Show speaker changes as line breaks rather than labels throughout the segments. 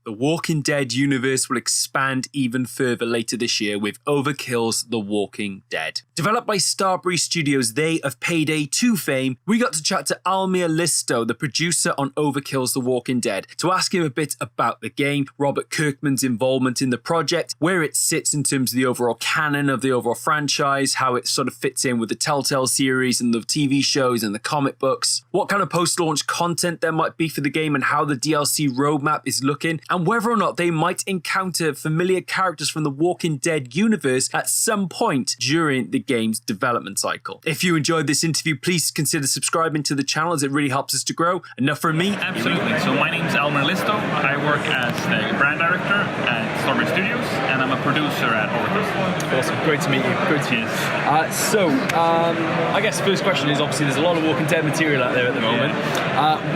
The Walking Dead universe will expand even further later this year with Overkill's The Walking Dead. Developed by Starbreeze Studios, they of Payday 2 fame, we got to chat to Almir Listo, the producer on Overkill's The Walking Dead, to ask him a bit about the game, Robert Kirkman's involvement in the project, where it sits in terms of the overall canon of the overall franchise, how it sort of fits in with the Telltale series and the TV shows and the comic books, what kind of post-launch content there might be for the game and how the DLC roadmap is looking, and whether or not they might encounter familiar characters from the Walking Dead universe at some point during the game's development cycle. If you enjoyed this interview, please consider subscribing to the channel as it really helps us to grow. Enough from me.
Absolutely. So my name's Almir Listo. I work as the brand director at Starbreeze Studios, and I'm a producer at Overkill.
Awesome. Great to meet you. Good to meet you. I guess the first question is, obviously there's a lot of Walking Dead material out there at the moment.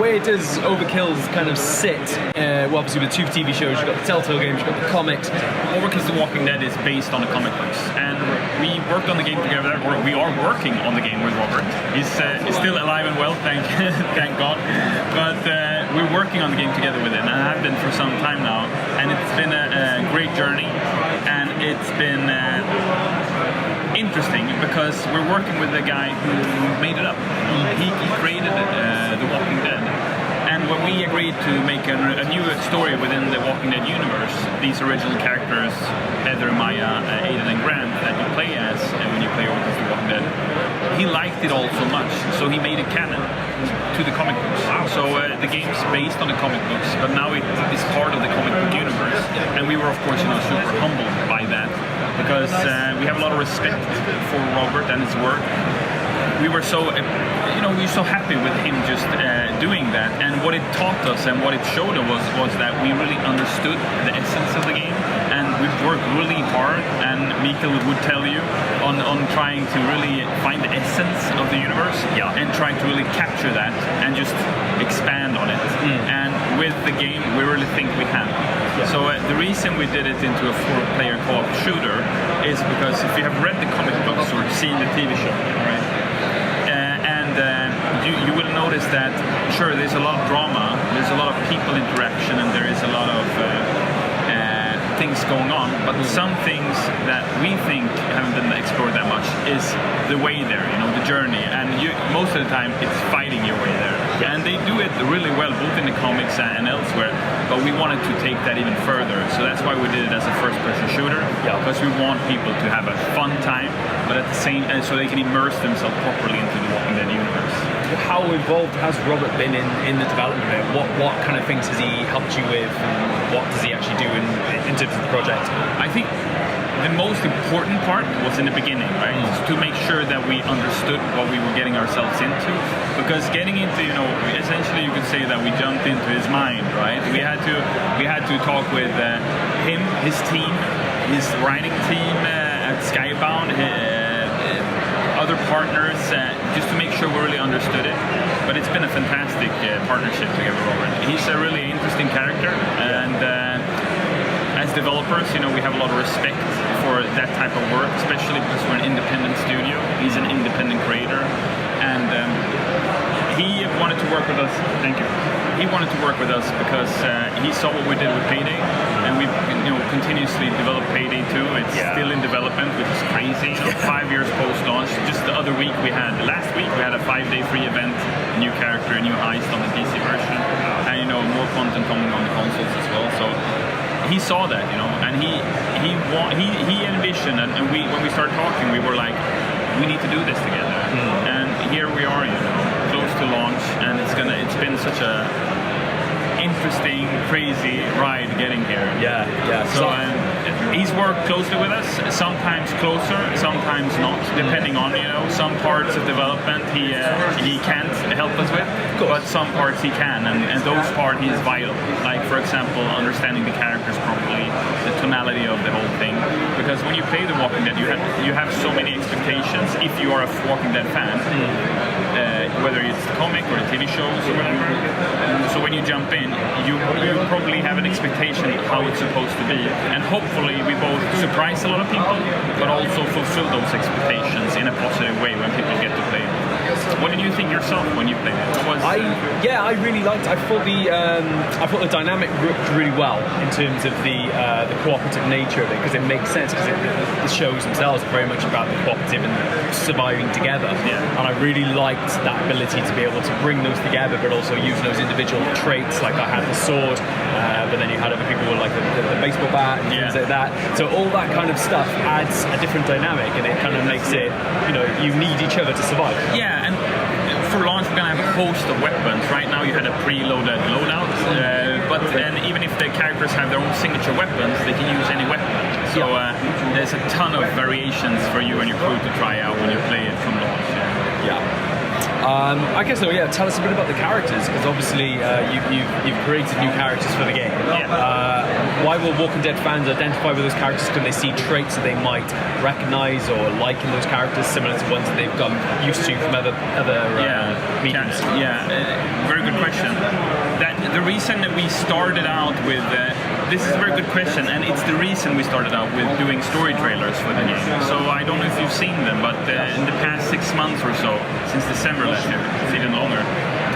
Where does Overkill's kind of sit? Well, obviously with 2 TV shows, you've got the Telltale games, you've got the comics.
Overkill's The Walking Dead is based on the comic books, and we worked on the game together, or we are working on the game with Robert. He's still alive and well, thank God. But we're working on the game together with him, and I have been for some time now, and it's been a great journey, and it's been interesting because we're working with the guy who made it up. He created The Walking Dead. And when we agreed to make a new story within the Walking Dead universe, these original characters, Heather, Maya, Aiden, and Grant, that you play as when you play Overkill The Walking Dead, he liked it all so much, so he made it canon to the comic books. So the game's based on the comic books, but now it is part of the comic book universe. And we were, of course, super humbled by that, because we have a lot of respect for Robert and his work. We were so, we were so happy with him just doing that, and what it taught us and what it showed us was that we really understood the essence of the game, and we've worked really hard, and Mikael would tell you, on trying to really find the essence of the universe, and trying to really capture that and just expand on it. And with the game, we really think we have. So the reason we did it into a 4-player co-op shooter is because if you have read the comic books or seen the TV show, right? You will notice that, sure, there's a lot of drama, there's a lot of people interaction, and there is a lot of things going on, but some things that we think haven't been explored that much is the way there, the journey, and most of the time it's fighting your way there. And they do it really well, both in the comics and elsewhere, but we wanted to take that even further, so that's why we did it as a first-person shooter, because we want people to have a fun time, but at the same time, so they can immerse themselves properly into the Walking Dead universe.
How involved has Robert been in the development of it? What kind of things has he helped you with, and what does he actually do in terms of the project?
I think the most important part was in the beginning, right? To make sure that we understood what we were getting ourselves into. Because getting into, essentially you could say that we jumped into his mind, right? We had to talk with him, his team, his writing team at Skybound, other partners, just to make sure we really understood it. But it's been a fantastic partnership together, Robert. He's a really interesting character, and as developers, we have a lot of respect for that type of work, especially because we're an independent studio. He's an independent creator, and he wanted to work with us. Thank you. He wanted to work with us because he saw what we did with Payday, and we've continuously developed Payday 2. It's still in development, which is crazy. 5 years post-launch. Just the other week last week we had a 5-day free event, a new character, a new heist on the PC version, and more content coming on the consoles as well. So he saw that, and he envisioned, and when we started talking, we were like, we need to do this together. And here we are, close to launch, and it's been such a interesting, crazy ride getting here. So he's worked closely with us, sometimes closer, sometimes not, depending on, some parts of development he can't help us with, but some parts he can, and those parts is vital. Like, for example, understanding the characters properly, the tonality of the whole thing, because when you play The Walking Dead, you have so many expectations if you are a Walking Dead fan, whether it's the comic or the TV shows or whatever. So when you jump in, you probably have an expectation of how it's supposed to be, and hopefully we both surprise a lot of people, but also fulfill those expectations in a positive way when people get to play. What did you think yourself when you played it?
I really liked it. I thought the dynamic worked really well in terms of the cooperative nature of it, because it makes sense, because the shows themselves are very much about the cooperative and surviving together.
Yeah.
And I really liked that ability to be able to bring those together, but also use those individual traits. Like I had the sword, but then you had other people with like the baseball bat and things like that. So all that kind of stuff adds a different dynamic, and it kind of makes it, you need each other to survive.
Yeah, and for launch we're going to have a host of weapons. Right now you had a preloaded loadout, but then even if the characters have their own signature weapons, they can use any weapon. So there's a ton of variations for you and your crew to try out when you play it from launch.
I guess so. Yeah, tell us a bit about the characters, because obviously you've created new characters for the game. Why will Walking Dead fans identify with those characters? Can they see traits that they might recognize or like in those characters, similar to ones that they've gotten used to from other mediums?
Very good question. The reason that we started out with this is a very good question, and it's the reason we started out with doing story trailers for the game. So I don't know if you've seen them, but in the past 6 months or so, since December last year, it's even longer,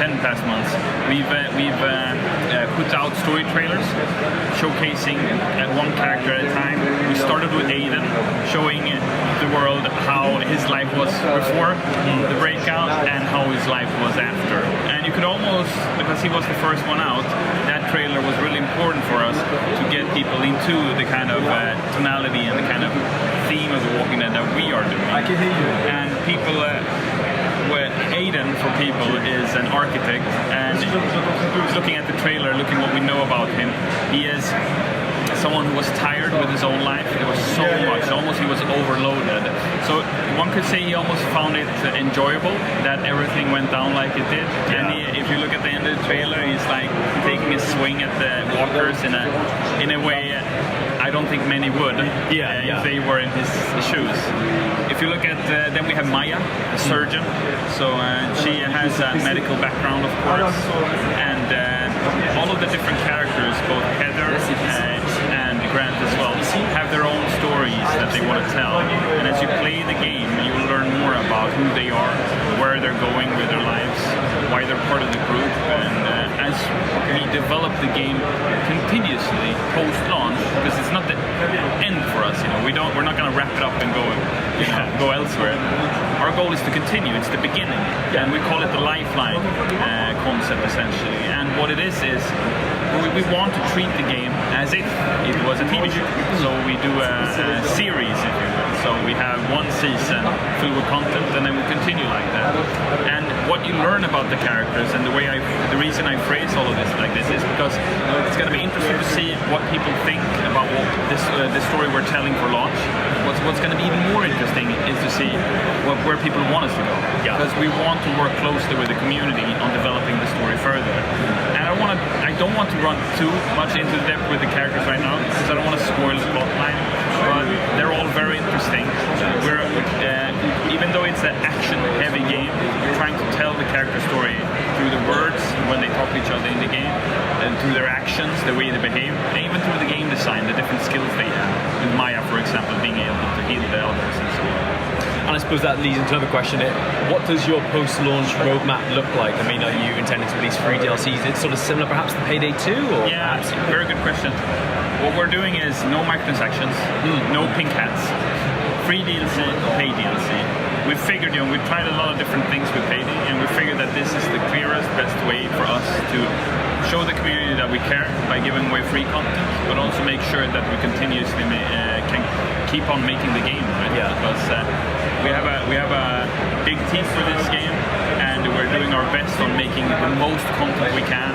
10 past months, we've put out story trailers showcasing one character at a time. We started with Aiden, showing the world how his life was before the breakout and how his life was after. And you could almost, because he was the first one out, that trailer was really important for us to get people into the kind of tonality and the kind of theme of The Walking Dead that we are doing.
I can hear you.
And people, Aiden for people is an architect, and looking at the trailer, looking what we know about him, he is someone who was tired with his own life. There was so much, almost he was overloaded. So one could say he almost found it enjoyable that everything went down like it did. And if you look at the end of the trailer, he's like taking a swing at the walkers in a way I don't think many would if they were in his shoes. If you look at, then we have Maya, a surgeon. So she has a medical background, of course. And all of the different characters, both Heather and Grant as well, have their own stories that they want to tell. And as you play the game, you will learn more about who they are, where they're going with their lives, why they're part of the group. And as we develop the game continuously post-launch, because it's not the end for us, we're not going to wrap it up and go elsewhere. Our goal is to continue. It's the beginning, and we call it the lifeline concept essentially. And what it is we want to treat the game as if it was a TV show. So we do a series, if you will. So we have one season filled with content, and then we continue like that. And what you learn about the characters, and the reason I phrase all of this like this is because it's going to be interesting to see what people think about this story we're telling for launch. What's going to be even more interesting is to see where people want us to go. Because we want to work closely with the community on developing the story further. And I don't want to run too much into depth with the characters right now, because I don't want to spoil the plot line. But they're all very interesting. Even though it's an action-heavy game, we're trying to tell the character story through the words when they talk to each other in the game, and through their actions, the way they behave, and even through the game design, the different skills they have. With Maya, for example, being able to heal the others and so on.
And I suppose that leads into another question. What does your post-launch roadmap look like? I mean, are you intending to release free DLCs? It's sort of similar perhaps to Payday 2? Or perhaps?
Very good question. What we're doing is no microtransactions, no pink hats, free DLC, pay DLC. We've figured, we've tried a lot of different things with Payday, and we figured that this is the clearest, best way for us to show the community that we care by giving away free content, but also make sure that we continuously can keep on making the game, right? Because we have a big team for this game, and we're doing our best on making the most content we can,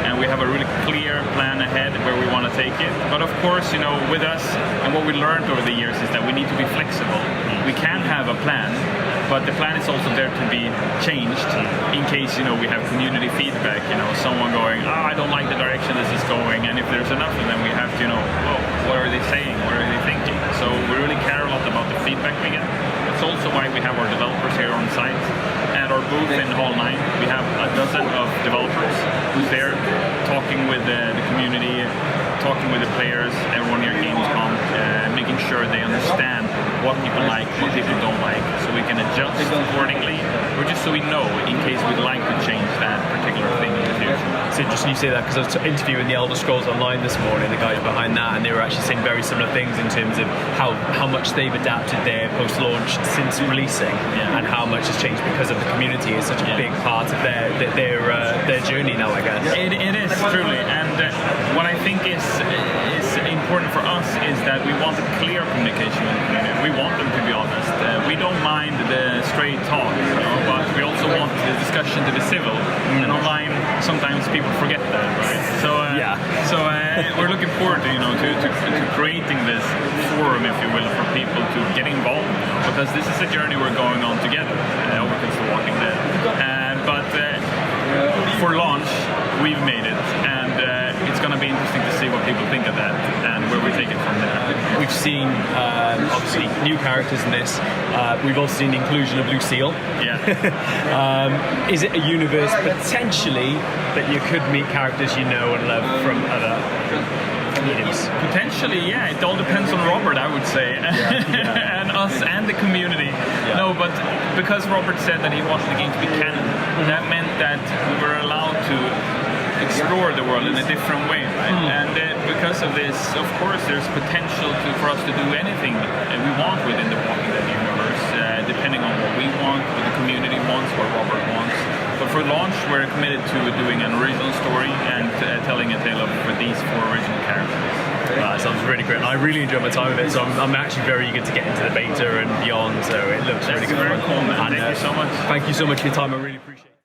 and we have a really clear plan ahead where we want to take it. But of course, with us, and what we learned over the years is that we need to be flexible. We can have a plan, but the plan is also there to be changed in case, we have community feedback, someone going, I don't like the direction this is going, and if there's enough of them, we have to, what are they saying, what are they thinking? So we really care a lot about the feedback we get. It's also why we have our developers here on site. At our booth in Hall 9, we have a dozen of developers who's there talking with the community, talking with the players, everyone here at Gamescom, making sure they understand what people like, what people don't like, so we can adjust accordingly, or just so we know in case we'd like to change that particular thing in the future.
It's interesting you say that, because I was interviewing the Elder Scrolls Online this morning, the guys behind that, and they were actually saying very similar things in terms of how much they've adapted their post-launch since releasing, and how much has changed because of the community is such a big part of their journey now, I guess.
It is truly, and what I think is important for us is that we want a clear communication with the community. We want them to be honest. We don't mind the straight talk, but we also want the discussion to be civil. And online, sometimes people forget that, right? So we're looking forward to creating this forum, if you will, for people to get involved, because this is a journey we're going on together. Overkill the Walking Dead, but for launch, we've made it, and it's going to be interesting to see what people think of that and where we take it from there.
We've seen, obviously, new characters in this. We've also seen the inclusion of Lucille.
Yeah.
Is it a universe, potentially, that you could meet characters you know and love from other mediums?
Potentially, yeah. It all depends on Robert, I would say, and us and the community.
Yeah.
No, but because Robert said that he wanted the game to be canon, that meant that we were allowed to explore the world in a different way, right? And because of this, of course, there's potential for us to do anything we want within the Walking Dead universe, depending on what we want, what the community wants, what Robert wants. But for launch, we're committed to doing an original story and telling a tale for these 4 original characters.
That sounds really great. I really enjoyed my time with it, so I'm actually very eager to get into the beta and beyond. So it looks really good.
Very cool, man. Thank you so much.
Thank you so much for your time. I really appreciate it.